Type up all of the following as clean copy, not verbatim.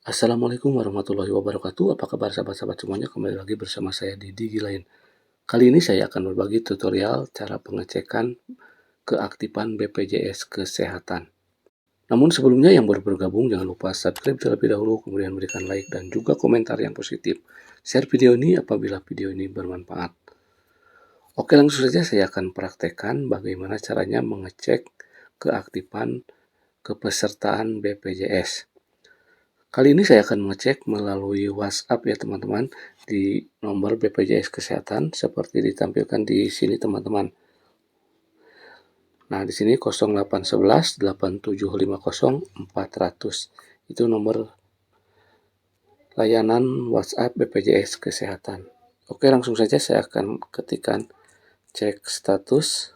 Assalamualaikum warahmatullahi wabarakatuh. Apa kabar sahabat-sahabat semuanya? Kembali lagi bersama saya di Gilain. Kali ini saya akan berbagi tutorial cara pengecekan keaktifan BPJS Kesehatan. Namun sebelumnya yang baru bergabung jangan lupa subscribe terlebih dahulu, kemudian berikan like dan juga komentar yang positif. Share video ini apabila video ini bermanfaat. Oke, langsung saja saya akan praktekkan bagaimana caranya mengecek keaktifan kepesertaan BPJS. Kali ini saya akan mengecek melalui WhatsApp ya teman-teman di nomor BPJS Kesehatan seperti ditampilkan di sini teman-teman. Nah, di sini 0811 8750 400. Itu nomor layanan WhatsApp BPJS Kesehatan. Oke, langsung saja saya akan ketikkan cek status.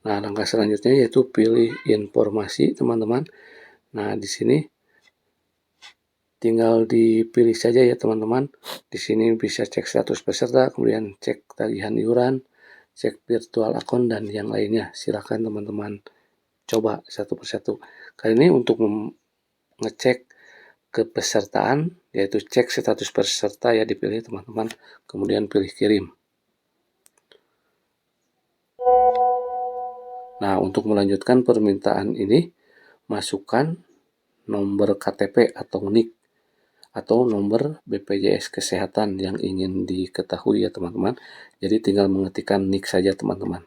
Nah, langkah selanjutnya yaitu pilih informasi teman-teman. Nah, di sini tinggal dipilih saja ya teman-teman. Di sini bisa cek status peserta, kemudian cek tagihan iuran, cek virtual account dan yang lainnya. Silakan teman-teman coba satu persatu. Kali ini untuk mengecek kepesertaan yaitu cek status peserta ya dipilih teman-teman, kemudian pilih kirim. Nah, untuk melanjutkan permintaan ini masukkan nomor KTP atau NIK atau nomor BPJS Kesehatan yang ingin diketahui ya teman-teman. Jadi tinggal mengetikkan NIK saja teman-teman.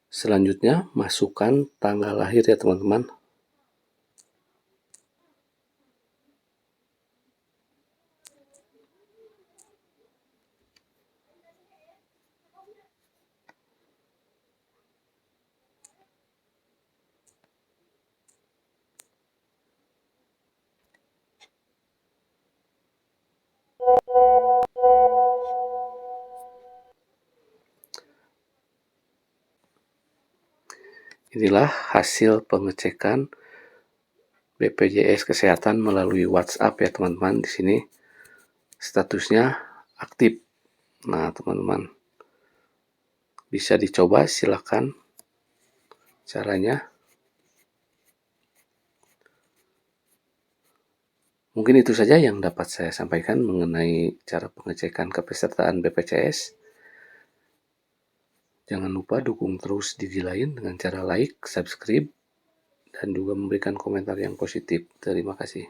Selanjutnya masukkan tanggal lahir ya teman-teman. Inilah hasil pengecekan BPJS Kesehatan melalui WhatsApp ya teman-teman. Di sini statusnya aktif. Nah, teman-teman bisa dicoba, silakan caranya. Mungkin itu saja yang dapat saya sampaikan mengenai cara pengecekan kepesertaan BPJS. Jangan lupa dukung terus Didi Lain dengan cara like, subscribe, dan juga memberikan komentar yang positif. Terima kasih.